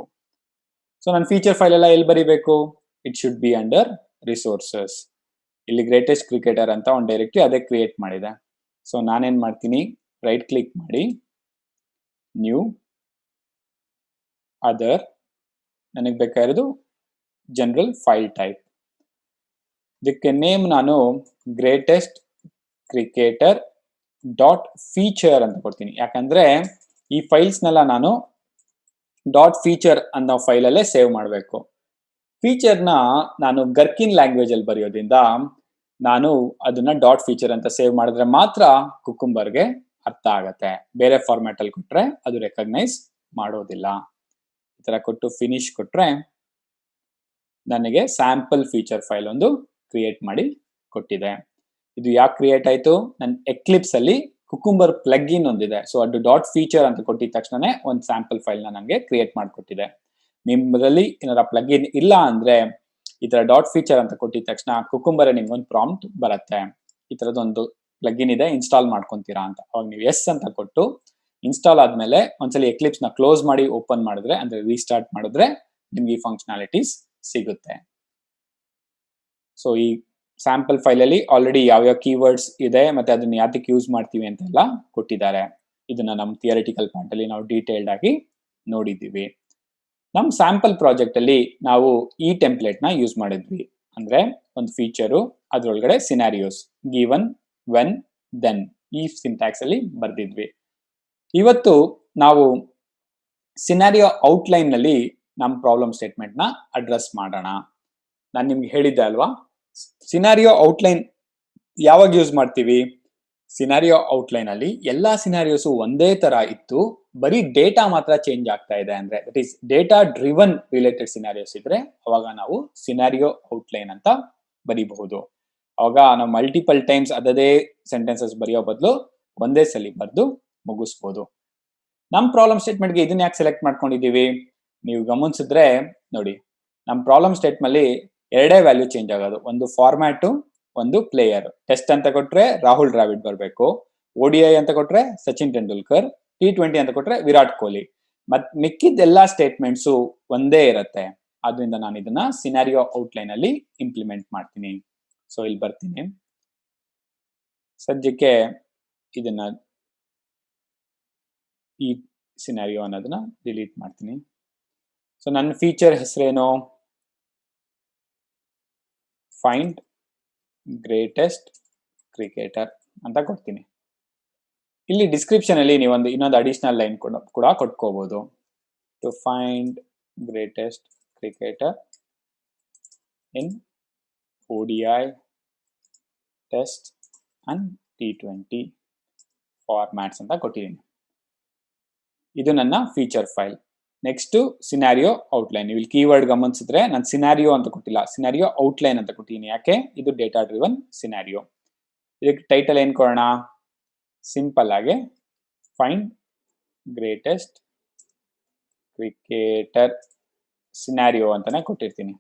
ಸೊ ನನ್ನ ಫೀಚರ್ ಫೈಲ್ ಎಲ್ಲ ಎಲ್ಲಿ ಬರೀಬೇಕು, it should be under resources. ಇಲ್ಲಿ ಗ್ರೇಟೆಸ್ಟ್ ಕ್ರಿಕೆಟರ್ ಅಂತ ಒಂದು ಡೈರೆಕ್ಟ್ರಿ ಅದೇ ಕ್ರಿಯೇಟ್ ಮಾಡಿದೆ. ಸೊ ನಾನೇನ್ ಮಾಡ್ತೀನಿ, ರೈಟ್ ಕ್ಲಿಕ್ ಮಾಡಿ ನ್ಯೂ ಅದರ್, ನನಗೆ ಬೇಕಾಗಿರೋದು ಜನರಲ್ ಫೈಲ್ ಟೈಪ್. ಇದಕ್ಕೆ ನೇಮ್ ನಾನು ಗ್ರೇಟೆಸ್ಟ್ ಕ್ರಿಕೆಟರ್ ಡಾಟ್ ಫೀಚರ್ ಅಂತ ಕೊಡ್ತೀನಿ, ಯಾಕಂದ್ರೆ ಈ ಫೈಲ್ಸ್ನೆಲ್ಲ ನಾನು ಡಾಟ್ ಫೀಚರ್ ಅನ್ನೋ ಫೈಲಲ್ಲೇ ಸೇವ್ ಮಾಡಬೇಕು. ಫೀಚರ್ನ ನಾನು ಗರ್ಕಿನ್ ಲ್ಯಾಂಗ್ವೇಜ್ ಅಲ್ಲಿ ಬರೆಯೋದ್ರಿಂದ ನಾನು ಅದನ್ನ ಡಾಟ್ ಫೀಚರ್ ಅಂತ ಸೇವ್ ಮಾಡಿದ್ರೆ ಮಾತ್ರ ಕುಕುಂಬರ್ಗೆ ಅರ್ಥ ಆಗತ್ತೆ. ಬೇರೆ ಫಾರ್ಮ್ಯಾಟ್ ಅಲ್ಲಿ ಕೊಟ್ರೆ ಅದು ರೆಕಗ್ನೈಸ್ ಮಾಡೋದಿಲ್ಲ. ಈ ತರ ಕೊಟ್ಟು ಫಿನಿಶ್ ಕೊಟ್ರೆ ನನಗೆ ಸ್ಯಾಂಪಲ್ ಫೀಚರ್ ಫೈಲ್ ಒಂದು ಕ್ರಿಯೇಟ್ ಮಾಡಿ ಕೊಟ್ಟಿದೆ. ಇದು ಯಾಕೆ ಕ್ರಿಯೇಟ್ ಆಯ್ತು, ನನ್ನ ಎಕ್ಲಿಪ್ಸ್ ಅಲ್ಲಿ ಕುಕುಂಬರ್ ಪ್ಲಗ್ ಇನ್ ಒಂದಿದೆ. ಸೊ ಅದು ಡಾಟ್ ಫೀಚರ್ ಅಂತ ಕೊಟ್ಟಿದ ತಕ್ಷಣನೇ ಒಂದು ಸ್ಯಾಂಪಲ್ ಫೈಲ್ ನ ನನಗೆ ಕ್ರಿಯೇಟ್ ಮಾಡಿಕೊಟ್ಟಿದೆ. ನಿಮ್ಮಲ್ಲಿ ಏನಾರ ಪ್ಲಗ್ ಇನ್ ಇಲ್ಲ ಅಂದ್ರೆ ಈ ತರ ಡಾಟ್ ಫೀಚರ್ ಅಂತ ಕೊಟ್ಟಿದ ತಕ್ಷಣ ಕುಕುಂಬರ್ ನಿಮ್ಗೆ ಒಂದು ಪ್ರಾಂಪ್ಟ್ ಬರುತ್ತೆ, ಈ ತರದೊಂದು ಪ್ಲಗ್ ಇನ್ ಇದೆ, ಇನ್ಸ್ಟಾಲ್ ಮಾಡ್ಕೊಂತೀರಾ ಅಂತ. ಅವಾಗ ನೀವು ಎಸ್ ಅಂತ ಕೊಟ್ಟು ಇನ್ಸ್ಟಾಲ್ ಆದ್ಮೇಲೆ ಒಂದ್ಸಲಿ ಎಕ್ಲಿಪ್ಸ್ ನ ಕ್ಲೋಸ್ ಮಾಡಿ ಓಪನ್ ಮಾಡಿದ್ರೆ ಅಂದ್ರೆ ರೀಸ್ಟಾರ್ಟ್ ಮಾಡಿದ್ರೆ ನಿಮ್ಗೆ ಈ ಫಂಕ್ಷನಾಲಿಟೀಸ್ ಸಿಗುತ್ತೆ. ಸೊ ಈ ಸ್ಯಾಂಪಲ್ ಫೈಲ್ ಅಲ್ಲಿ ಆಲ್ರೆಡಿ ಯಾವ್ಯಾವ ಕೀವರ್ಡ್ಸ್ ಇದೆ ಮತ್ತೆ ಅದನ್ನ ಯಾತಕ್ಕೆ ಯೂಸ್ ಮಾಡ್ತೀವಿ ಅಂತೆಲ್ಲ ಕೊಟ್ಟಿದ್ದಾರೆ. ಇದನ್ನ ನಮ್ಮ ಥಿಯರಿಟಿಕಲ್ ಪಾರ್ಟ್ ಅಲ್ಲಿ ನಾವು ಡೀಟೇಲ್ಡ್ ಆಗಿ ನೋಡಿದ್ದೀವಿ. ನಮ್ಮ ಸ್ಯಾಂಪಲ್ ಪ್ರಾಜೆಕ್ಟ್ ಅಲ್ಲಿ ನಾವು ಈ ಟೆಂಪ್ಲೇಟ್ ನ ಯೂಸ್ ಮಾಡಿದ್ವಿ. ಅಂದ್ರೆ ಒಂದು ಫೀಚರು, ಅದ್ರೊಳಗಡೆ ಸಿನಾರಿಯೋಸ್, ಗಿವನ್, ವೆನ್, ದೆನ್, ಈ ಸಿಂಟ್ಯಾಕ್ಸ್ ಅಲ್ಲಿ ಬರ್ದಿದ್ವಿ. ಇವತ್ತು ನಾವು ಸಿನಾರಿಯೋ ಔಟ್ಲೈನ್ ನಲ್ಲಿ ನಮ್ಮ ಪ್ರಾಬ್ಲಮ್ ಸ್ಟೇಟ್ಮೆಂಟ್ ನ ಅಡ್ರೆಸ್ ಮಾಡೋಣ. ನಾನು ನಿಮ್ಗೆ ಹೇಳಿದ್ದೆ ಅಲ್ವಾ, ಸಿನಾರಿಯೋ ಔಟ್ಲೈನ್ ಯಾವಾಗ ಯೂಸ್ ಮಾಡ್ತೀವಿ, ಸಿನಾರಿಯೋ ಔಟ್ಲೈನ್ ಅಲ್ಲಿ ಎಲ್ಲಾ ಸಿನಾರಿಯೋಸು ಒಂದೇ ತರ ಇತ್ತು, ಬರೀ ಡೇಟಾ ಮಾತ್ರ ಚೇಂಜ್ ಆಗ್ತಾ ಇದೆ ಅಂದ್ರೆ that is data driven related scenarios ಇದ್ರೆ ಅವಾಗ ನಾವು ಸಿನಾರಿಯೋ ಔಟ್ಲೈನ್ ಅಂತ ಬರೀಬಹುದು. ಅವಾಗ ನಾವು ಮಲ್ಟಿಪಲ್ ಟೈಮ್ಸ್ ಅದೇ ಸೆಂಟೆನ್ಸಸ್ ಬರೆಯೋ ಬದಲು ಒಂದೇ ಸಲ ಬರೆದು ಮುಗಿಸ್ಬೋದು. ನಮ್ಮ ಪ್ರಾಬ್ಲಮ್ ಸ್ಟೇಟ್ಮೆಂಟ್ಗೆ ಇದನ್ನ ಯಾಕೆ ಸೆಲೆಕ್ಟ್ ಮಾಡ್ಕೊಂಡಿದೀವಿ, ನೀವು ಗಮನಿಸಿದ್ರೆ ನೋಡಿ, ನಮ್ಮ ಪ್ರಾಬ್ಲಮ್ ಸ್ಟೇಟ್ಮೆಂಟ್ ಅಲ್ಲಿ ಎರಡೇ ವ್ಯಾಲ್ಯೂ ಚೇಂಜ್ ಆಗೋದು, ಒಂದು ಫಾರ್ಮ್ಯಾಟು, ಒಂದು ಪ್ಲೇಯರ್. ಟೆಸ್ಟ್ ಅಂತ ಕೊಟ್ರೆ ರಾಹುಲ್ ದ್ರಾವಿಡ್ ಬರಬೇಕು, ODI ಅಂತ ಕೊಟ್ರೆ ಸಚಿನ್ ತೆಂಡೂಲ್ಕರ್, T20 ಅಂತ ಕೊಟ್ರೆ ವಿರಾಟ್ ಕೊಹ್ಲಿ. ಮತ್ ಮಿಕ್ಕಿದ ಎಲ್ಲಾ ಸ್ಟೇಟ್ಮೆಂಟ್ಸು ಒಂದೇ ಇರುತ್ತೆ. ಆದ್ರಿಂದ ನಾನು ಇದನ್ನ ಸಿನಾರಿಯೋ ಔಟ್ಲೈನ್ ಅಲ್ಲಿ ಇಂಪ್ಲಿಮೆಂಟ್ ಮಾಡ್ತೀನಿ. ಸೊ ಇಲ್ಲಿ ಬರ್ತೀನಿ. ಸದ್ಯಕ್ಕೆ ಇದನ್ನ ಈ ಸಿನಾರಿಯೋ ಅನ್ನೋದನ್ನ ಡಿಲೀಟ್ ಮಾಡ್ತೀನಿ. ಸೊ ನನ್ನ ಫೀಚರ್ ಹೆಸರೇನು, ಫೈಂಡ್ ಗ್ರೇಟೆಸ್ಟ್ ಕ್ರಿಕೆಟರ್ ಅಂತ ಕೊಡ್ತೀನಿ. ಇಲ್ಲಿ ಡಿಸ್ಕ್ರಿಪ್ಷನ್ ಅಲ್ಲಿ ನೀವೊಂದು ಇನ್ನೊಂದು ಅಡಿಷನಲ್ ಲೈನ್ ಕೂಡ ಕೊಟ್ಕೋಬಹುದು. To find greatest cricketer in ODI, test and T20 formats ಅಂತ ಕೊಟ್ಟಿದ್ದೀನಿ. ಇದು ನನ್ನ feature file. Next scenario outline. ನೀವು ಇಲ್ಲಿ ಕೀವರ್ಡ್ ಗಮನಿಸಿದ್ರೆ ನಾನು ಸಿನಾರಿಯೋ ಅಂತ ಕೊಟ್ಟಿಲ್ಲ, ಸಿನಾರಿಯೋ ಔಟ್ಲೈನ್ ಅಂತ ಕೊಟ್ಟಿದ್ದೀನಿ. ಯಾಕೆ? ಇದು ಡೇಟಾ ಡ್ರಿವನ್ ಸಿನಾರಿಯೋ. ಇದಕ್ಕೆ ಟೈಟಲ್ ಏನ್ ಕೊಡೋಣ? ಸಿಂಪಲ್ ಆಗಿ ಫೈಂಡ್ ಗ್ರೇಟೆಸ್ಟ್ ಕ್ರಿಕೆಟರ್ ಸಿನಾರಿಯೋ ಅಂತಾನೆ ಕೊಟ್ಟಿರ್ತೀನಿ.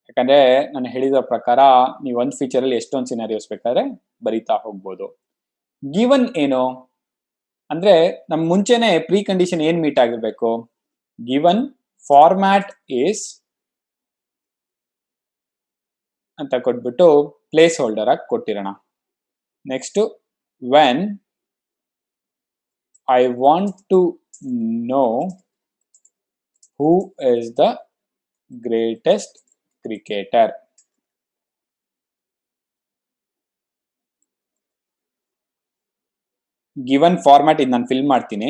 ಯಾಕಂದ್ರೆ ನಾನು ಹೇಳಿದ ಪ್ರಕಾರ ನೀವು ಒಂದು ಫೀಚರ್ ಅಲ್ಲಿ ಎಷ್ಟೊಂದು ಸಿನಾರಿಯೋಸ್ ಬೇಕಾದ್ರೆ ಬರೀತಾ ಹೋಗ್ಬೋದು. ಗಿವನ್ ಏನು ಅಂದ್ರೆ ನಮ್ ಮುಂಚೆನೆ ಪ್ರೀ ಕಂಡೀಷನ್ ಏನ್ ಮೀಟ್ ಆಗಿರ್ಬೇಕು? ಗಿವನ್ ಫಾರ್ಮ್ಯಾಟ್ ಈಸ್ ಅಂತ ಕೊಟ್ಬಿಟ್ಟು ಪ್ಲೇಸ್ ಹೋಲ್ಡರ್ ಆಗಿ ಕೊಟ್ಟಿರೋಣ. Next when I want to know who is the greatest cricketer, given format ಇದು ನಾನು ಫಿಲ್ ಮಾಡ್ತೀನಿ.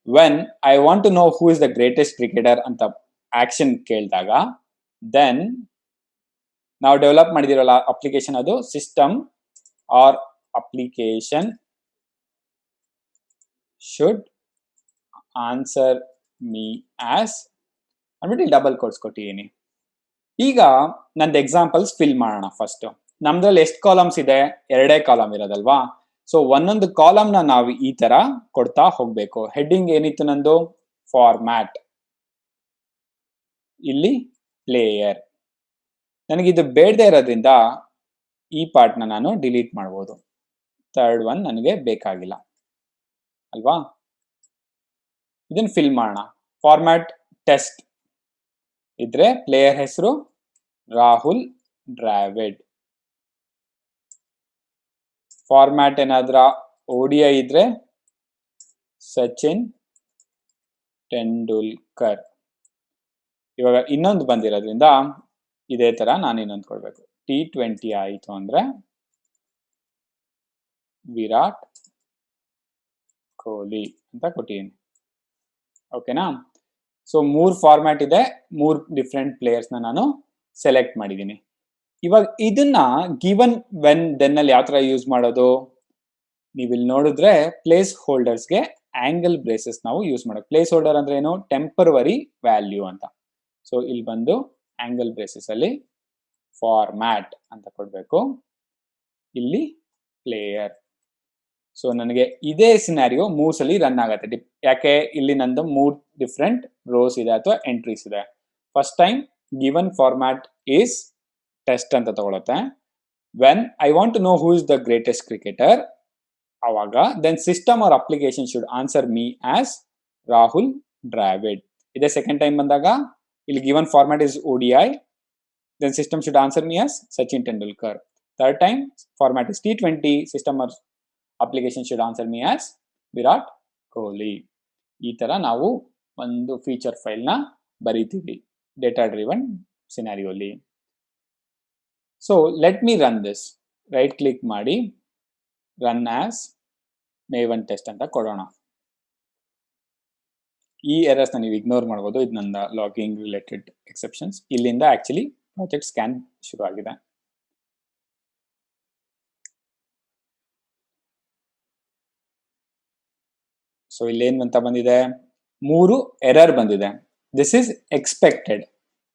When I want to know who is the greatest cricketer ಅಂತ ಆಕ್ಷನ್ ಕೇಳಿದಾಗ ದೆನ್ ನಾವು ಡೆವಲಪ್ ಮಾಡಿದಿರಲ್ಲ ಅಪ್ಲಿಕೇಶನ್, ಅದು system or application should answer me as ಅಂದ್ಬಿಟ್ಟು double quotes ಕೊಟ್ಟಿದ್ದೀನಿ. ಈಗ ನಂದು ಎಕ್ಸಾಂಪಲ್ಸ್ ಫಿಲ್ ಮಾಡೋಣ. ಫಸ್ಟ್ ನಮ್ದ್ರಲ್ಲಿ ಎಷ್ಟು ಕಾಲಮ್ಸ್ ಇದೆ? 2 ಕಾಲಮ್ ಇರೋದಲ್ವಾ. ಸೊ ಒಂದೊಂದು ಕಾಲಮ್ ನಾವು ಈ ತರ ಕೊಡ್ತಾ ಹೋಗ್ಬೇಕು. ಹೆಡ್ಡಿಂಗ್ ಏನಿತ್ತು ನಂದು? ಫಾರ್ಮ್ಯಾಟ್. ಇಲ್ಲಿ ಪ್ಲೇಯರ್. ನನಗಿದು ಬೇಡದೇ ಇರೋದ್ರಿಂದ ಈ ಪಾರ್ಟ್ನ ನಾನು ಡಿಲೀಟ್ ಮಾಡ್ಬೋದು. 3rd ಒನ್ ನನಗೆ ಬೇಕಾಗಿಲ್ಲ ಅಲ್ವಾ. ಇದನ್ನ ಫಿಲ್ ಮಾಡೋಣ. ಫಾರ್ಮ್ಯಾಟ್ ಟೆಸ್ಟ್ ಇದ್ರೆ ಪ್ಲೇಯರ್ ಹೆಸರು ರಾಹುಲ್ ಡ್ರಾವಿಡ್. ಫಾರ್ಮ್ಯಾಟ್ ಏನಾದ್ರ ODI ಇದ್ರೆ ಸಚಿನ್ ತೆಂಡೂಲ್ಕರ್. ಇವಾಗ ಇನ್ನೊಂದು ಬಂದಿರೋದ್ರಿಂದ ಇದೇ ತರ ನಾನು ಇನ್ನೊಂದು ಕೊಡ್ಬೇಕು. T20 ಆಯಿತು ಅಂದ್ರೆ ವಿರಾಟ್ ಕೊಹ್ಲಿ ಅಂತ ಕೊಟ್ಟಿದ್ದೀನಿ. ಓಕೆನಾ? ಸೊ 3 ಫಾರ್ಮ್ಯಾಟ್ ಇದೆ, 3 ಡಿಫ್ರೆಂಟ್ ಪ್ಲೇಯರ್ಸ್ ನಾನು ಸೆಲೆಕ್ಟ್ ಮಾಡಿದ್ದೀನಿ. ಇವಾಗ ಇದನ್ನ ಗಿವನ್ ವೆನ್ ದೆನ್ ಅಲ್ಲಿ ಯಾವ ತರ ಯೂಸ್ ಮಾಡೋದು? ನೀವಿಲ್ಲಿ ನೋಡಿದ್ರೆ ಪ್ಲೇಸ್ ಹೋಲ್ಡರ್ಸ್ಗೆ ಆಂಗಲ್ ಬ್ರೇಸಸ್ ನಾವು ಯೂಸ್ ಮಾಡೋದು. ಪ್ಲೇಸ್ ಹೋಲ್ಡರ್ ಅಂದ್ರೆ ಏನು? ಟೆಂಪರವರಿ ವ್ಯಾಲ್ಯೂ ಅಂತ. ಸೊ ಇಲ್ಲಿ ಬಂದು ಆಂಗಲ್ ಬ್ರೇಸಸ್ ಅಲ್ಲಿ ಫಾರ್ಮ್ಯಾಟ್ ಅಂತ ಕೊಡ್ಬೇಕು. ಇಲ್ಲಿ ಪ್ಲೇಯರ್. ಸೊ ನನಗೆ ಇದೇ ಸಿನಾರಿಯೋ 3 ಸಲ ರನ್ ಆಗತ್ತೆ. ಯಾಕೆ? ಇಲ್ಲಿ ನಂದು 3 ಡಿಫ್ರೆಂಟ್ ರೋಸ್ ಇದೆ ಅಥವಾ ಎಂಟ್ರೀಸ್ ಇದೆ. First time given format is test ಅಂತ ತಗೊಳುತ್ತೆ. When I want to know who is the greatest cricketer ಅವಾಗ then system or application should answer me as Rahul Dravid. ಇದೇ ಸೆಕೆಂಡ್ ಟೈಮ್ ಬಂದಾಗ ಇಲ್ಲಿ given format is ODI, then system should answer me as Sachin Tendulkar. 3rd time format is T20, system or application should answer me as Virat Kohli. ಈ ತರ ನಾವು ಒಂದು feature file ನ ಬರೀತೀವಿ data driven ಸಿನಾರಿಯೋಲಿ. So let me run this. Right click ಮಾಡಿ run as maven test ಅಂತ ಕೊಡೋಣ. ಈ ಎರರ್ಸ್ ನೀವು ಇಗ್ನೋರ್ ಮಾಡ್ಬೋದು. ಇದು ನನ್ನ ಲಾಗಿಂಗ್ ರಿಲೇಟೆಡ್ ಎಕ್ಸೆಪ್ಷನ್ಸ್. ಇಲ್ಲಿಂದ ಆಕ್ಚುಲಿ ಪ್ರಾಜೆಕ್ಟ್ ಸ್ಕ್ಯಾನ್ ಶುರು ಆಗಿದೆ. ಸೊ ಇಲ್ಲೇನು ಅಂತ ಬಂದಿದೆ? 3 ಎರರ್ ಬಂದಿದೆ. This is expected.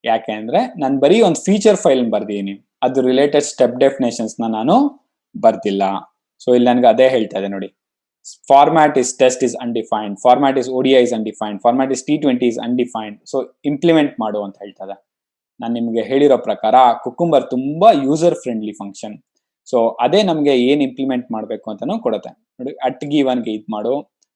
ಯಾಕೆ ಅಂದ್ರೆ ನಾನು ಬರೀ ಒಂದು ಫೀಚರ್ ಫೈಲ್ ಬರ್ದಿದ್ದೀನಿ, ಅದು ರಿಲೇಟೆಡ್ ಸ್ಟೆಪ್ ಡೆಫಿನೇಷನ್ಸ್ ನಾನು ಬರ್ದಿಲ್ಲ. ಸೊ ಇಲ್ಲಿ ನನಗೆ ಅದೇ ಹೇಳ್ತಾ ಇದೆ ನೋಡಿ. Format is test is undefined, format is ODI is undefined, format is T20 is undefined. So implement ಮಾಡು ಅಂತ ಹೇಳ್ತದೆ. ನಾನು ನಿಮಗೆ ಹೇಳಿರೋ ಪ್ರಕಾರ ಕುಕುಂಬರ್ ತುಂಬಾ ಯೂಸರ್ ಫ್ರೆಂಡ್ಲಿ ಫಂಕ್ಷನ್. ಸೊ ಅದೇ ನಮಗೆ ಏನ್ ಇಂಪ್ಲಿಮೆಂಟ್ ಮಾಡಬೇಕು ಅಂತಾನು ಕೊಡುತ್ತೆ ನೋಡಿ. ಅಟ್ ಗಿವನ್ಗೆ ಇದು ಮಾಡು,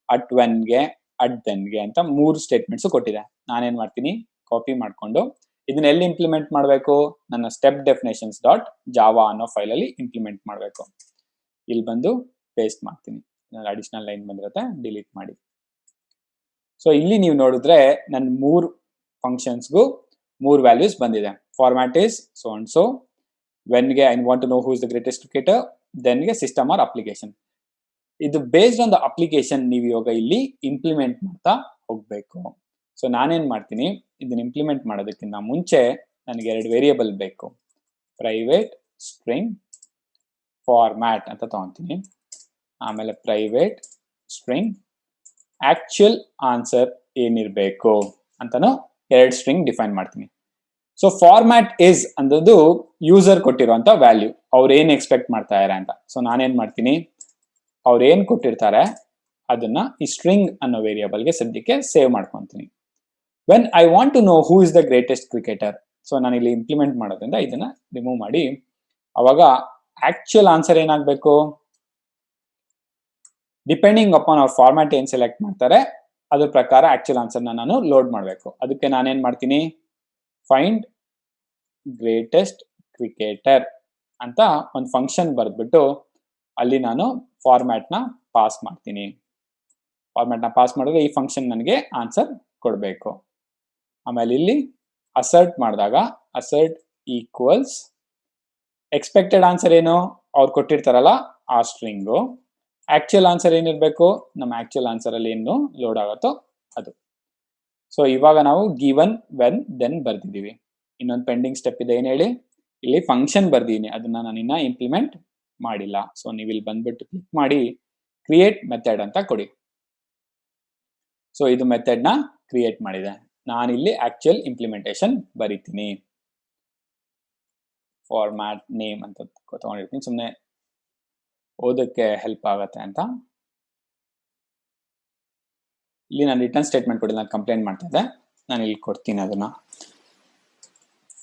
ಅಟ್ ವೆನ್ಗೆ, ಅಟ್ ದೆನ್ಗೆ ಅಂತ 3 ಸ್ಟೇಟ್ಮೆಂಟ್ಸ್ ಕೊಟ್ಟಿದೆ. ನಾನೇನ್ ಮಾಡ್ತೀನಿ? ಕಾಪಿ ಮಾಡ್ಕೊಂಡು ಇದನ್ನ ಎಲ್ಲಿ ಇಂಪ್ಲಿಮೆಂಟ್ ಮಾಡಬೇಕು? ನನ್ನ ಸ್ಟೆಪ್ ಡೆಫಿನೇಷನ್ಸ್ ಡಾಟ್ ಜಾವಾ ಅನ್ನೋ ಫೈಲ್ ಅಲ್ಲಿ ಇಂಪ್ಲಿಮೆಂಟ್ ಮಾಡಬೇಕು. ಇಲ್ಲಿ ಬಂದು ಪೇಸ್ಟ್ ಮಾಡ್ತೀನಿ. ಅಡಿಷನಲ್ ಲೈನ್ ಬಂದಿರುತ್ತೆ, ಡಿಲೀಟ್ ಮಾಡಿ. ಸೊ ಇಲ್ಲಿ ನೀವು ನೋಡಿದ್ರೆ ನನ್ನ 3 ಫಂಕ್ಷನ್ಸ್ಗೂ 3 ವ್ಯಾಲ್ಯೂಸ್ ಬಂದಿದೆ. Format is so and so, ವೆನ್ಗೆ I want to know who is the greatest cricketer, ದೆನ್ಗೆ ಸಿಸ್ಟಮ್ ಆರ್ ಅಪ್ಲಿಕೇಶನ್. ಇದು ಬೇಸ್ಡ್ ಆನ್ ದ ಅಪ್ಲಿಕೇಶನ್ ನೀವು ಇವಾಗ ಇಲ್ಲಿ ಇಂಪ್ಲಿಮೆಂಟ್ ಮಾಡ್ತಾ ಹೋಗ್ಬೇಕು. ಸೊ ನಾನೇನ್ ಮಾಡ್ತೀನಿ, ಇದನ್ನ ಇಂಪ್ಲಿಮೆಂಟ್ ಮಾಡೋದಕ್ಕಿಂತ ಮುಂಚೆ ನನಗೆ 2 ವೇರಿಯೇಬಲ್ ಬೇಕು. ಪ್ರೈವೇಟ್ ಸ್ಟ್ರಿಂಗ್ ಫಾರ್ಮ್ಯಾಟ್ ಅಂತ ತಗೊಂತೀನಿ, ಆಮೇಲೆ ಪ್ರೈವೇಟ್ ಸ್ಟ್ರಿಂಗ್ ಆಕ್ಚುಯಲ್ ಆನ್ಸರ್ ಏನಿರಬೇಕು ಅಂತಾನು 2 ಸ್ಟ್ರಿಂಗ್ ಡಿಫೈನ್ ಮಾಡ್ತೀನಿ. ಸೊ ಫಾರ್ಮ್ಯಾಟ್ ಇಸ್ ಅಂದದ್ದು ಯೂಸರ್ ಕೊಟ್ಟಿರುವಂತ ವ್ಯಾಲ್ಯೂ, ಅವ್ರು ಏನ್ ಎಕ್ಸ್ಪೆಕ್ಟ್ ಮಾಡ್ತಾ ಇದ್ದಾರೆ ಅಂತ. ಸೊ ನಾನೇನ್ ಮಾಡ್ತೀನಿ, ಅವ್ರು ಏನ್ ಕೊಟ್ಟಿರ್ತಾರೆ ಅದನ್ನ ಈ ಸ್ಟ್ರಿಂಗ್ ಅನ್ನೋ ವೇರಿಯೇಬಲ್ಗೆ ಸದ್ಯಕ್ಕೆ ಸೇವ್ ಮಾಡ್ಕೊಂತೀನಿ. When I want to know who is the greatest cricketer, so ನಾನು ಇಲ್ಲಿ ಇಂಪ್ಲಿಮೆಂಟ್ ಮಾಡೋದ್ರಿಂದ ಇದನ್ನ ರಿಮೂವ್ ಮಾಡಿ, ಅವಾಗ ಆಕ್ಚುಯಲ್ ಆನ್ಸರ್ ಏನಾಗಬೇಕು, ಡಿಪೆಂಡಿಂಗ್ ಅಪಾನ್ ಅವ್ರ ಫಾರ್ಮ್ಯಾಟ್ ಏನ್ ಸೆಲೆಕ್ಟ್ ಮಾಡ್ತಾರೆ ಅದ್ರ ಪ್ರಕಾರ ಆಕ್ಚುಯಲ್ ಆನ್ಸರ್ನ ನಾನು ಲೋಡ್ ಮಾಡಬೇಕು. ಅದಕ್ಕೆ ನಾನೇನ್ ಮಾಡ್ತೀನಿ, ಫೈಂಡ್ ಗ್ರೇಟೆಸ್ಟ್ ಕ್ರಿಕೆಟರ್ ಅಂತ ಒಂದು ಫಂಕ್ಷನ್ ಬರೆದ್ಬಿಟ್ಟು ಅಲ್ಲಿ ನಾನು ಫಾರ್ಮ್ಯಾಟ್ನ ಪಾಸ್ ಮಾಡ್ತೀನಿ. ಫಾರ್ಮ್ಯಾಟ್ನ ಪಾಸ್ ಮಾಡಿದ್ರೆ ಈ ಫಂಕ್ಷನ್ ನನಗೆ ಆನ್ಸರ್ ಕೊಡಬೇಕು. ಆಮೇಲೆ ಇಲ್ಲಿ ಅಸರ್ಟ್ ಮಾಡಿದಾಗ ಅಸರ್ಟ್ ಈಕ್ವಲ್ಸ್ ಎಕ್ಸ್ಪೆಕ್ಟೆಡ್ ಆನ್ಸರ್ ಏನು ಅವ್ರು ಕೊಟ್ಟಿರ್ತಾರಲ್ಲ ಆ ಸ್ಟ್ರಿಂಗು, ಆಕ್ಚುಯಲ್ ಆನ್ಸರ್ ಏನಿರಬೇಕು ನಮ್ಮ ಆಕ್ಚುಯಲ್ ಆನ್ಸರ್ ಅಲ್ಲಿ ಏನು ಲೋಡ್ ಆಗುತ್ತೋ ಅದು. ಸೊ ಇವಾಗ ನಾವು ಗಿವನ್ ವೆನ್ ದೆನ್ ಬರ್ದಿದ್ದೀವಿ. ಇನ್ನೊಂದು ಪೆಂಡಿಂಗ್ ಸ್ಟೆಪ್ ಇದೆ, ಏನ್ ಹೇಳಿ, ಇಲ್ಲಿ ಫಂಕ್ಷನ್ ಬರ್ದಿದ್ದೀನಿ, ಅದನ್ನ ನಾನು ಇನ್ನ ಇಂಪ್ಲಿಮೆಂಟ್ ಮಾಡಿಲ್ಲ. ಸೊ ನೀವು ಇಲ್ಲಿ ಬಂದ್ಬಿಟ್ಟು ಕ್ಲಿಕ್ ಮಾಡಿ ಕ್ರಿಯೇಟ್ ಮೆಥಡ್ ಅಂತ ಕೊಡಿ. ಸೊ ಇದು ಮೆಥಡ್ ನ ಕ್ರಿಯೇಟ್ ಮಾಡಿದೆ. ನಾನಿಲ್ಲಿ ಆಕ್ಚುಯಲ್ ಇಂಪ್ಲಿಮೆಂಟೇಷನ್ ಬರೀತೀನಿ. ಫಾರ್ಮ್ಯಾಟ್ ನೇಮ್ ಅಂತ ತಗೊಂಡಿರ್ತೀನಿ, ಸುಮ್ಮನೆ ಓದಕ್ಕೆ ಹೆಲ್ಪ್ ಆಗತ್ತೆ ಅಂತ. ಇಲ್ಲಿ ನಾನು ರಿಟರ್ನ್ ಸ್ಟೇಟ್ಮೆಂಟ್ ಕೊಡಿ, ನಾನು ಕಂಪ್ಲೇಂಟ್ ಮಾಡ್ತಾ ಇದ್ದೆ, ನಾನು ಇಲ್ಲಿ ಕೊಡ್ತೀನಿ ಅದನ್ನ.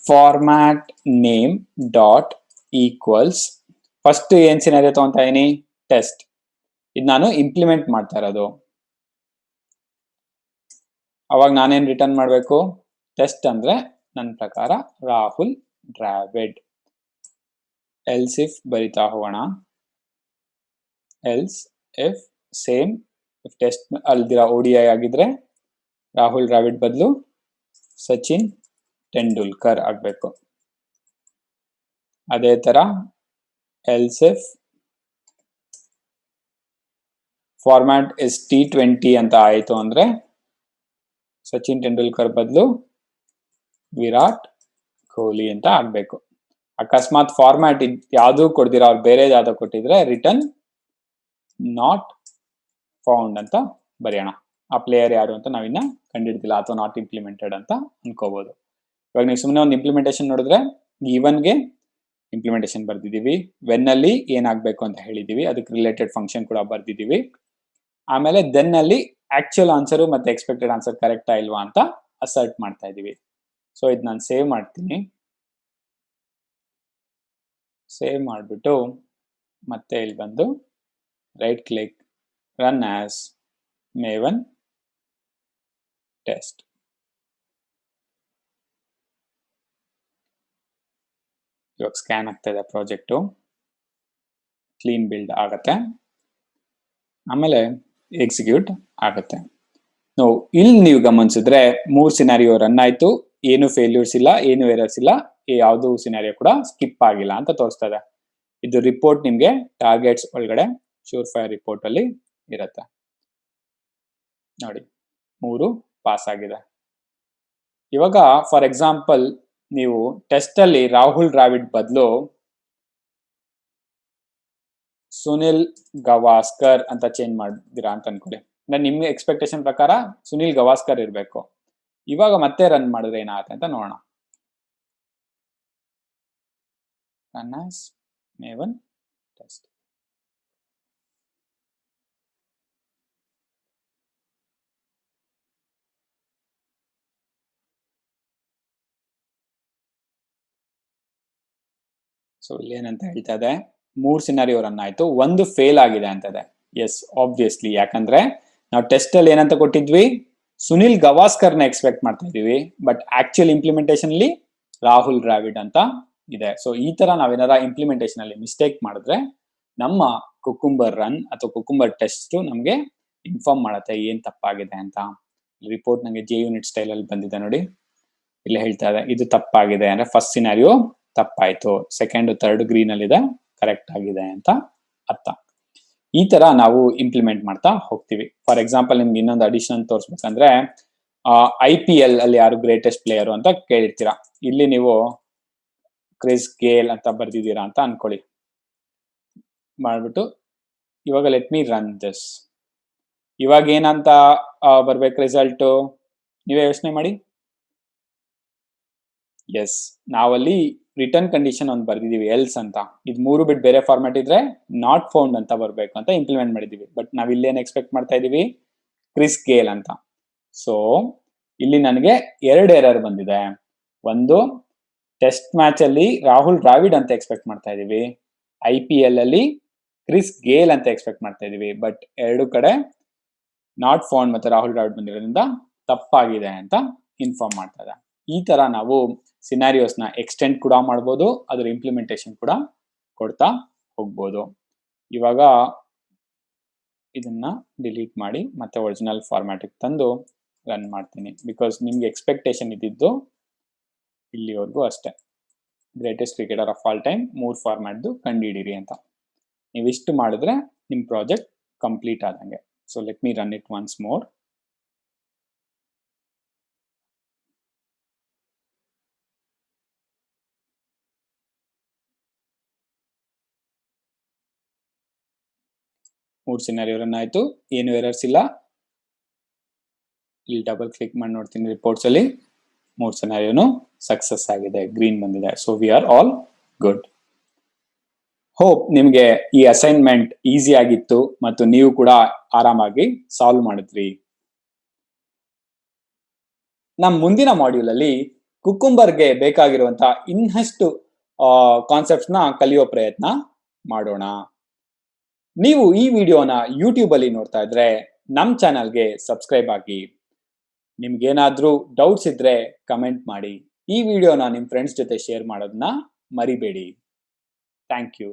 Format name dot equals first ಏನ್ ಸಿನಾರಿಯೋ ತಗೊಂತಾ ಇದೀನಿ, ಟೆಸ್ಟ್. ಇದು ನಾನು ಇಂಪ್ಲಿಮೆಂಟ್ ಮಾಡ್ತಾ ಇರೋದು. ಅವಾಗ ನಾನೇನ್ ರಿಟರ್ನ್ ಮಾಡಬೇಕು, ಟೆಸ್ಟ್ ಅಂದ್ರೆ ನನ್ನ ಪ್ರಕಾರ ರಾಹುಲ್ ಡ್ರಾವಿಡ್. ಎಲ್ಸ್ ಇಫ್ ಬರಿತಾ ಹೋಗೋಣ, else if same if test ಅಲ್ದಿರ ODI ಆಗಿದ್ರೆ ರಾಹುಲ್ ಡ್ರಾವಿಡ್ ಬದಲು ಸಚಿನ್ ತೆಂಡೂಲ್ಕರ್ ಆಗ್ಬೇಕು. ಅದೇ ತರ else if format is T20 ಅಂತ ಆಯ್ತು ಅಂದ್ರೆ ಸಚಿನ್ ತೆಂಡೂಲ್ಕರ್ ಬದಲು ವಿರಾಟ್ ಕೊಹ್ಲಿ ಅಂತ ಆಗ್ಬೇಕು. ಅಕಸ್ಮಾತ್ ಫಾರ್ಮ್ಯಾಟ್ ಯಾವ್ದು ಕೊಡ್ದಿರ ಅವ್ರು ಬೇರೆ ಯಾವ್ದೋ ಕೊಟ್ಟಿದ್ರೆ ರಿಟರ್ನ್ ನಾಟ್ ಫೌಂಡ್ ಅಂತ ಬರೆಯೋಣ. ಆ ಪ್ಲೇಯರ್ ಯಾರು ಅಂತ ನಾವಿನ್ನ ಕಂಡಿಡ್ತಿಲ್ಲ, ಅಥವಾ ನಾಟ್ ಇಂಪ್ಲಿಮೆಂಟೆಡ್ ಅಂತ ಅನ್ಕೋಬಹುದು. ಇವಾಗ ನೀವು ಸುಮ್ಮನೆ ಒಂದು ಇಂಪ್ಲಿಮೆಂಟೇಷನ್ ನೋಡಿದ್ರೆ ಗಿವನ್ಗೆ ಇಂಪ್ಲಿಮೆಂಟೇಷನ್ ಬರ್ದಿದ್ದೀವಿ, ವೆನ್ ಅಲ್ಲಿ ಏನಾಗಬೇಕು ಅಂತ ಹೇಳಿದೀವಿ, ಅದಕ್ಕೆ ರಿಲೇಟೆಡ್ ಫಂಕ್ಷನ್ ಕೂಡ ಬರ್ದಿದ್ದೀವಿ. ಆಮೇಲೆ ದೆನ್ ಅಲ್ಲಿ ಆಕ್ಚುಯಲ್ ಆನ್ಸರ್ ಮತ್ತೆ ಎಕ್ಸ್ಪೆಕ್ಟೆಡ್ ಆನ್ಸರ್ ಕರೆಕ್ಟಾ ಇಲ್ವಾ ಅಂತ ಅಸರ್ಟ್ ಮಾಡ್ತಾ ಇದೀವಿ. ಸೊ ಇದು ನಾನು ಸೇವ್ ಮಾಡ್ತೀನಿ. ಸೇವ್ ಮಾಡಿಬಿಟ್ಟು ಮತ್ತೆ ಇಲ್ಲಿ ಬಂದು right click, run as maven test. ಇವಾಗ ಸ್ಕ್ಯಾನ್ ಆಗ್ತಾ ಇದೆ ಪ್ರಾಜೆಕ್ಟು, ಕ್ಲೀನ್ ಬಿಲ್ಡ್ ಆಗತ್ತೆ, ಆಮೇಲೆ ಎಕ್ಸಿಕ್ಯೂಟ್ ಆಗತ್ತೆ. ನಾವು ಇಲ್ಲಿ ನೀವು ಗಮನಿಸಿದ್ರೆ 3 ಸಿನಾರಿಯೋ ರನ್ ಆಯ್ತು, ಏನು ಫೇಲ್ಯೂರ್ಸ್ ಇಲ್ಲ, ಏನು ಎರರ್ಸ್ ಇಲ್ಲ, ಯಾವುದು ಸಿನಾರಿಯೋ ಕೂಡ ಸ್ಕಿಪ್ ಆಗಿಲ್ಲ ಅಂತ ತೋರಿಸ್ತಾ ಇದೆ. ಇದು ರಿಪೋರ್ಟ್ ನಿಮ್ಗೆ ಟಾರ್ಗೆಟ್ಸ್ ಒಳಗಡೆ ಶೂರ್ಫೈರ್ ರಿಪೋರ್ಟ್ ಅಲ್ಲಿ ಇರುತ್ತೆ ನೋಡಿ, 3 ಪಾಸ್ ಆಗಿದೆ. ಇವಾಗ ಫಾರ್ ಎಕ್ಸಾಂಪಲ್ ನೀವು ಟೆಸ್ಟ್ ಅಲ್ಲಿ ರಾಹುಲ್ ದ್ರಾವಿಡ್ ಬದಲು ಸುನಿಲ್ ಗವಾಸ್ಕರ್ ಅಂತ ಚೇಂಜ್ ಮಾಡಿದಿರಾ ಅಂತ ಅನ್ಕೊಳ್ಳಿ. ನಿಮ್ಗೆ ಎಕ್ಸ್ಪೆಕ್ಟೇಷನ್ ಪ್ರಕಾರ ಸುನಿಲ್ ಗವಾಸ್ಕರ್ ಇರಬೇಕು. ಇವಾಗ ಮತ್ತೆ ರನ್ ಮಾಡಿದ್ರೆ ಏನಾಗುತ್ತೆ ಅಂತ ನೋಡೋಣ. Run as maven test. So ಇಲ್ಲಿ ಏನಂತ ಹೇಳ್ತಾ ಇದೆ, 3 ಸಿನಾರಿಯೋ ರನ್ ಆಯ್ತು, 1 ಫೇಲ್ ಆಗಿದೆ ಅಂತದೆ. ಎಸ್ ಆಬ್ವಿಯಸ್ಲಿ, ಯಾಕಂದ್ರೆ ನಾವು ಟೆಸ್ಟ್ ಅಲ್ಲಿ ಏನಂತ ಕೊಟ್ಟಿದ್ವಿ, ಸುನಿಲ್ ಗವಾಸ್ಕರ್ನ ಎಕ್ಸ್ಪೆಕ್ಟ್ ಮಾಡ್ತಾ ಇದೀವಿ, ಬಟ್ ಆಕ್ಚುಯಲ್ ಇಂಪ್ಲಿಮೆಂಟೇಷನ್ ಅಲ್ಲಿ ರಾಹುಲ್ ದ್ರಾವಿಡ್ ಅಂತ ಇದೆ. ಸೊ ಈ ತರ ನಾವೇನಾರ ಇಂಪ್ಲಿಮೆಂಟೇಷನ್ ಅಲ್ಲಿ ಮಿಸ್ಟೇಕ್ ಮಾಡಿದ್ರೆ ನಮ್ಮ ಕುಕುಂಬರ್ ರನ್ ಅಥವಾ ಕುಕುಂಬರ್ ಟೆಸ್ಟ್ ನಮಗೆ ಇನ್ಫಾರ್ಮ್ ಮಾಡುತ್ತೆ ಏನ್ ತಪ್ಪಾಗಿದೆ ಅಂತ. ರಿಪೋರ್ಟ್ ನಂಗೆ ಜೆ ಯೂನಿಟ್ ಸ್ಟೈಲ್ ಅಲ್ಲಿ ಬಂದಿದೆ ನೋಡಿ, ಇಲ್ಲಿ ಹೇಳ್ತಾ ಇದೆ ಇದು ತಪ್ಪಾಗಿದೆ ಅಂದ್ರೆ ಫಸ್ಟ್ ಸಿನಾರಿಯೋ ತಪ್ಪಾಯ್ತು, ಸೆಕೆಂಡ್ ಥರ್ಡ್ ಗ್ರೀನ್ ಅಲ್ಲಿ ಇದೆ, ಕರೆಕ್ಟ್ ಆಗಿದೆ ಅಂತ ಅರ್ಥ. ಈ ತರ ನಾವು ಇಂಪ್ಲಿಮೆಂಟ್ ಮಾಡ್ತಾ ಹೋಗ್ತೀವಿ. ಫಾರ್ ಎಕ್ಸಾಂಪಲ್ ನಿಮ್ಗೆ ಇನ್ನೊಂದು ಅಡಿಷನ್ ತೋರಿಸ್ಬೇಕಂದ್ರೆ IPL ಅಲ್ಲಿ ಯಾರು ಗ್ರೇಟೆಸ್ಟ್ ಪ್ಲೇಯರು ಅಂತ ಕೇಳಿರ್ತೀರಾ. ಇಲ್ಲಿ ನೀವು ಕ್ರಿಸ್ ಗೇಲ್ ಅಂತ ಬರ್ದಿದ್ದೀರಾ ಅಂತ ಅನ್ಕೊಳ್ಳಿ. ಮಾಡ್ಬಿಟ್ಟು ಇವಾಗ ಲೆಟ್ ಮೀ ರನ್ ದಿಸ್. ಇವಾಗ ಏನಂತ ಬರ್ಬೇಕು ರಿಸಲ್ಟ್, ನೀವೇ ಯೋಚನೆ ಮಾಡಿ. ಎಸ್, ನಾವಲ್ಲಿ ರಿಟರ್ನ್ ಕಂಡೀಷನ್ ಒಂದು ಬರ್ದಿದೀವಿ ಎಲ್ಸ್ ಅಂತ. ಇದು 3 ಬಿಟ್ ಬೇರೆ ಫಾರ್ಮ್ಯಾಟ್ ಇದ್ರೆ ನಾಟ್ ಫೌಂಡ್ ಅಂತ ಬರ್ಬೇಕು ಅಂತ ಇಂಪ್ಲಿಮೆಂಟ್ ಮಾಡಿದೀವಿ. ಬಟ್ ನಾವ್ ಇಲ್ಲೇನ್ ಎಕ್ಸ್ಪೆಕ್ಟ್ ಮಾಡ್ತಾ ಇದೀವಿ, ಕ್ರಿಸ್ ಗೇಲ್ ಅಂತ. ಸೊ ಇಲ್ಲಿ ನನಗೆ 2 ಎರರ್ ಬಂದಿದೆ. ಒಂದು ಟೆಸ್ಟ್ ಮ್ಯಾಚ್ ಅಲ್ಲಿ ರಾಹುಲ್ ದ್ರಾವಿಡ್ ಅಂತ ಎಕ್ಸ್ಪೆಕ್ಟ್ ಮಾಡ್ತಾ ಇದೀವಿ, IPL ಅಲ್ಲಿ ಕ್ರಿಸ್ ಗೇಲ್ ಅಂತ ಎಕ್ಸ್ಪೆಕ್ಟ್ ಮಾಡ್ತಾ ಇದೀವಿ. ಬಟ್ 2 ಕಡೆ ನಾಟ್ ಫೌಂಡ್ ಮತ್ತೆ ರಾಹುಲ್ ದ್ರಾವಿಡ್ ಬಂದಿರೋದ್ರಿಂದ ತಪ್ಪಾಗಿದೆ ಅಂತ ಇನ್ಫಾರ್ಮ್ ಮಾಡ್ತಾ ಇದೆ. ಈ ತರ ನಾವು ಸಿನಾರಿಯೋಸ್ ನ ಎಕ್ಸ್ಟೆಂಡ್ ಕೂಡ ಮಾಡ್ಬೋದು, ಅದರ ಇಂಪ್ಲಿಮೆಂಟೇಷನ್ ಕೂಡ ಕೊಡ್ತಾ ಹೋಗ್ಬೋದು. ಇವಾಗ ಇದನ್ನ ಡಿಲೀಟ್ ಮಾಡಿ ಮತ್ತೆ ಒರಿಜಿನಲ್ ಫಾರ್ಮ್ಯಾಟ್ ತಂದು ರನ್ ಮಾಡ್ತೀನಿ. ಬಿಕಾಸ್ ನಿಮ್ಗೆ ಎಕ್ಸ್ಪೆಕ್ಟೇಷನ್ ಇದ್ದಿದ್ದು ಇಲ್ಲಿವರೆಗೂ ಅಷ್ಟೇ, greatest cricketer of all time 3 ಫಾರ್ಮ್ಯಾಟ್ದು ಕಂಡುಹಿಡೀರಿ ಅಂತ. ನೀವಿಷ್ಟು ಮಾಡಿದ್ರೆ ನಿಮ್ ಪ್ರಾಜೆಕ್ಟ್ ಕಂಪ್ಲೀಟ್ ಆದಂಗೆ. So let me run it once more. ಮೂರು ಸಿನಾರಿಯೋ ರನ್ ಆಯ್ತು, ಏನು ಎರರ್ಸ್ ಇಲ್ಲ. ಇಲ್ಲಿ ಡಬಲ್ ಕ್ಲಿಕ್ ಮಾಡಿ ನೋಡ್ತೀನಿ ರಿಪೋರ್ಟ್ಸ್ ಅಲ್ಲಿ, 3 ಸಿನಾರಿಯೋನು ಸಕ್ಸಸ್ ಆಗಿದೆ, ಗ್ರೀನ್ ಬಂದಿದೆ. So we are all good. Hope ನಿಮಗೆ ಈ ಅಸೈನ್ಮೆಂಟ್ ಈಸಿ ಆಗಿತ್ತು ಮತ್ತು ನೀವು ಕೂಡ ಆರಾಮಾಗಿ ಸಾಲ್ವ್ ಮಾಡಿದ್ರಿ. ನಮ್ಮ ಮುಂದಿನ ಮಾಡ್ಯೂಲ್ ಅಲ್ಲಿ ಕುಕುಂಬರ್ಗೆ ಬೇಕಾಗಿರುವಂತಹ ಇನ್ನಷ್ಟು ಕಾನ್ಸೆಪ್ಟ್ಸ್ ನ ಕಲಿಯೋ ಪ್ರಯತ್ನ ಮಾಡೋಣ. ನೀವು ಈ ವಿಡಿಯೋನ ಯೂಟ್ಯೂಬ್ ಅಲ್ಲಿ ನೋಡ್ತಾ ಇದ್ರೆ ನಮ್ಮ ಚಾನಲ್ಗೆ ಸಬ್ಸ್ಕ್ರೈಬ್ ಆಗಿ. ನಿಮ್ಗೇನಾದ್ರೂ ಡೌಟ್ಸ್ ಇದ್ರೆ ಕಮೆಂಟ್ ಮಾಡಿ. ಈ ವಿಡಿಯೋನ ನಿಮ್ಮ ಫ್ರೆಂಡ್ಸ್ ಜೊತೆ ಶೇರ್ ಮಾಡೋದನ್ನ ಮರಿಬೇಡಿ. Thank you.